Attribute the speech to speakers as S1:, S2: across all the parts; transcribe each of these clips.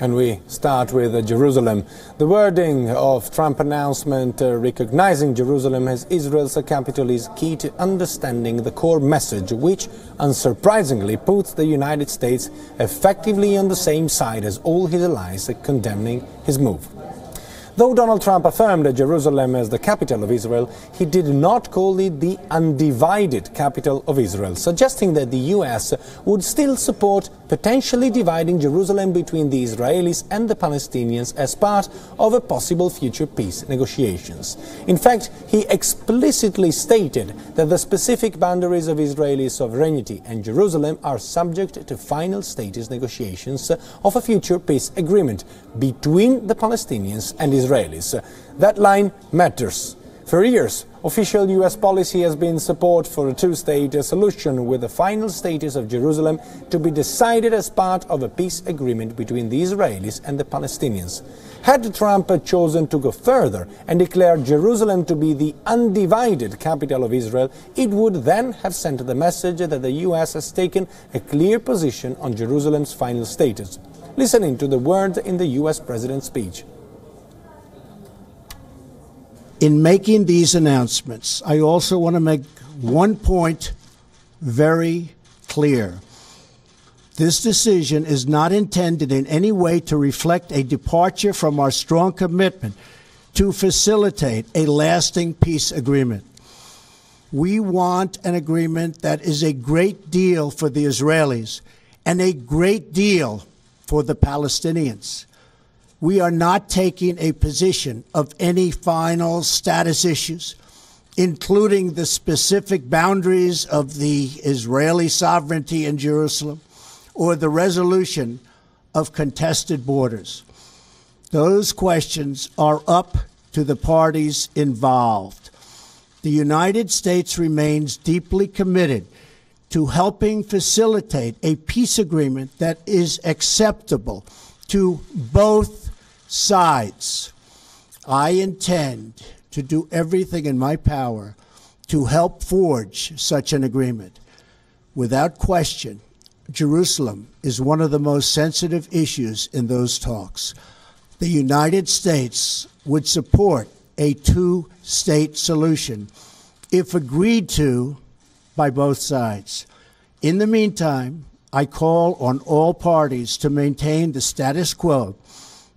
S1: And we start with Jerusalem. The wording of Trump announcement recognizing Jerusalem as Israel's capital is key to understanding the core message, which unsurprisingly puts the United States effectively on the same side as all his allies, condemning his move. Though Donald Trump affirmed Jerusalem as the capital of Israel, he did not call it the undivided capital of Israel, suggesting that the U.S. would still support potentially dividing Jerusalem between the Israelis and the Palestinians as part of a possible future peace negotiations. In fact, he explicitly stated that the specific boundaries of Israeli sovereignty and Jerusalem are subject to final status negotiations of a future peace agreement between the Palestinians and Israelis. That line matters. For years, official U.S. policy has been support for a two-state solution, with the final status of Jerusalem to be decided as part of a peace agreement between the Israelis and the Palestinians. Had Trump chosen to go further and declare Jerusalem to be the undivided capital of Israel, it would then have sent the message that the U.S. has taken a clear position on Jerusalem's final status. Listening to the words in the U.S. President's speech.
S2: In making these announcements, I also want to make one point very clear. This decision is not intended in any way to reflect a departure from our strong commitment to facilitate a lasting peace agreement. We want an agreement that is a great deal for the Israelis and a great deal for the Palestinians. We are not taking a position of any final status issues, including the specific boundaries of the Israeli sovereignty in Jerusalem or the resolution of contested borders. Those questions are up to the parties involved. The United States remains deeply committed to helping facilitate a peace agreement that is acceptable to both sides. I intend to do everything in my power to help forge such an agreement. Without question, Jerusalem is one of the most sensitive issues in those talks. The United States would support a two-state solution if agreed to by both sides. In the meantime, I call on all parties to maintain the status quo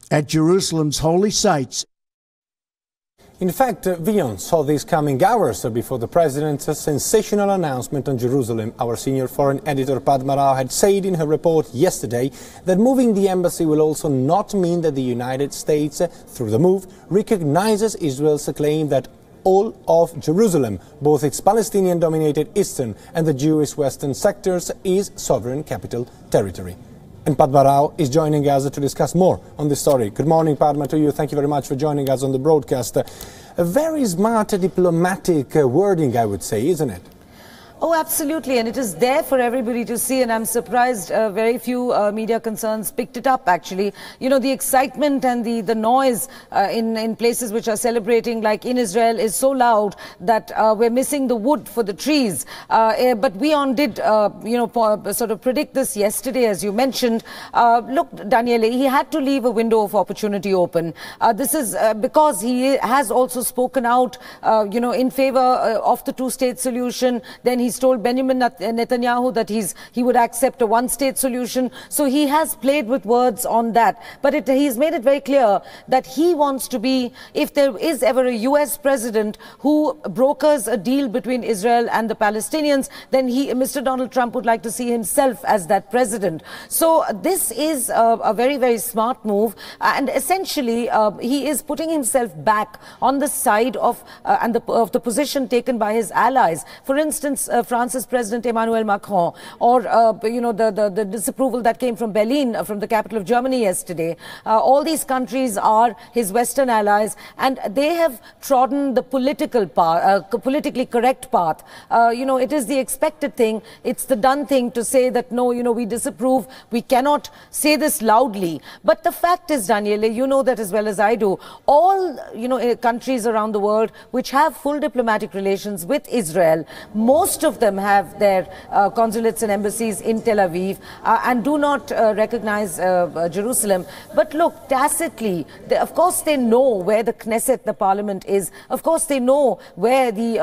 S2: at Jerusalem's holy sites.
S1: In fact, WION saw this coming hours before the president's sensational announcement on Jerusalem. Our senior foreign editor Padma Rao had said in her report yesterday that moving the embassy will also not mean that the United States, through the move, recognizes Israel's claim that all of Jerusalem, both its Palestinian-dominated eastern and the Jewish western sectors, is sovereign capital territory. And Padma Rao is joining us to discuss more on this story. Good morning, Padma, to you. Thank you very much for joining us on the broadcast. A very smart diplomatic wording, I would say, isn't it?
S3: Oh, absolutely. And it is there for everybody to see. And I'm surprised very few media concerns picked it up, actually. You know, the excitement and the noise in places which are celebrating, like in Israel, is so loud that we're missing the wood for the trees. But WION did, sort of predict this yesterday, as you mentioned. Look, Daniele, he had to leave a window of opportunity open. This is because he has also spoken out, in favor of the two-state solution. Then he's told Benjamin Netanyahu that he would accept a one-state solution. So he has played with words on that. But he's made it very clear that he wants to be, if there is ever a U.S. president who brokers a deal between Israel and the Palestinians, then Mr. Donald Trump would like to see himself as that president. So this is a very, very smart move. And essentially, he is putting himself back on the side of the position taken by his allies. For instance, France's President Emmanuel Macron, or the disapproval that came from Berlin, from the capital of Germany yesterday. All these countries are his Western allies, and they have trodden the politically correct path. It is the expected thing. It's the done thing to say that no, we disapprove. We cannot say this loudly. But the fact is, Daniele, you know that as well as I do. All countries around the world which have full diplomatic relations with Israel, most of them have their consulates and embassies in Tel Aviv and do not recognize Jerusalem. But look, tacitly, of course they know where the Knesset, the parliament, is. Of course they know where the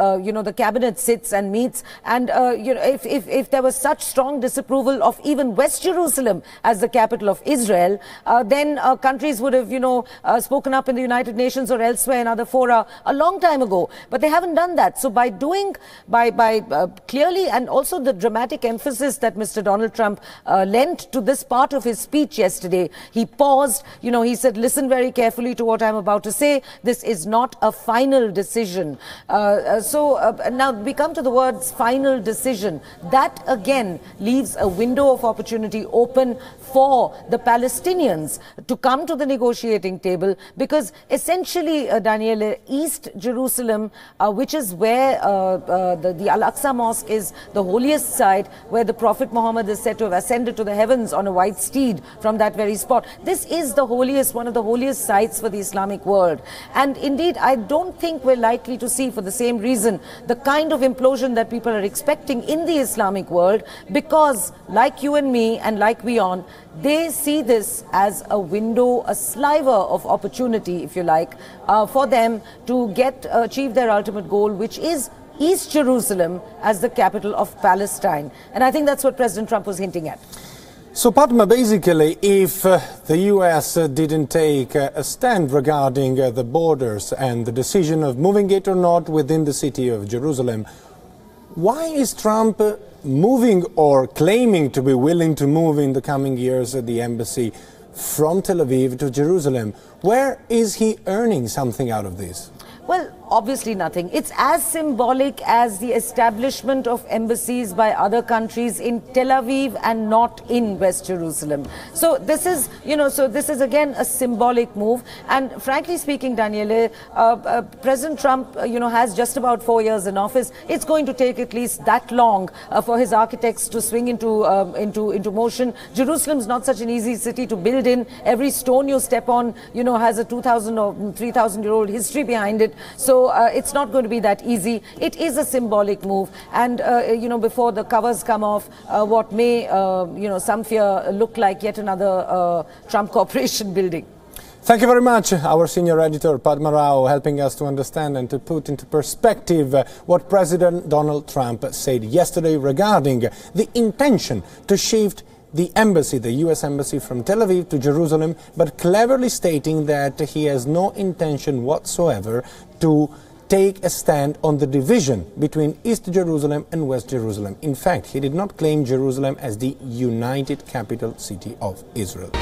S3: the cabinet sits and meets. And if there was such strong disapproval of even West Jerusalem as the capital of Israel, then countries would have spoken up in the United Nations or elsewhere in other fora a long time ago. But they haven't done that. So by clearly, and also the dramatic emphasis that Mr. Donald Trump lent to this part of his speech yesterday, he paused, he said, listen very carefully to what I'm about to say. This is not a final decision. Now we come to the words final decision. That again leaves a window of opportunity open for the Palestinians to come to the negotiating table, because essentially, Daniele, East Jerusalem, which is where the Al-Aqsa Mosque is, the holiest site, where the Prophet Muhammad is said to have ascended to the heavens on a white steed from that very spot. This is the holiest, one of the holiest sites for the Islamic world. And indeed, I don't think we're likely to see, for the same reason, the kind of implosion that people are expecting in the Islamic world, because like you and me and like WION, they see this as a window, a sliver of opportunity, if you like, for them to achieve their ultimate goal, which is East Jerusalem as the capital of Palestine. And I think that's what President Trump was hinting at.
S1: So, Padma, basically, if the US didn't take a stand regarding the borders and the decision of moving it or not within the city of Jerusalem, why is Trump moving or claiming to be willing to move in the coming years the embassy from Tel Aviv to Jerusalem? Where is he earning something out of this?
S3: Well, obviously nothing. It's as symbolic as the establishment of embassies by other countries in Tel Aviv and not in West Jerusalem. So this is, this is again a symbolic move. And frankly speaking, Daniele, President Trump, has just about 4 years in office. It's going to take at least that long for his architects to swing into motion. Jerusalem's not such an easy city to build in. Every stone you step on, has a 2,000 or 3,000-year-old history behind it. So it's not going to be that easy. It is a symbolic move. And, before the covers come off, what may, some fear look like yet another Trump Corporation building.
S1: Thank you very much, our senior editor, Padma Rao, helping us to understand and to put into perspective what President Donald Trump said yesterday regarding the intention to shift the embassy, the US embassy, from Tel Aviv to Jerusalem, but cleverly stating that he has no intention whatsoever to take a stand on the division between East Jerusalem and West Jerusalem. In fact, he did not claim Jerusalem as the united capital city of Israel.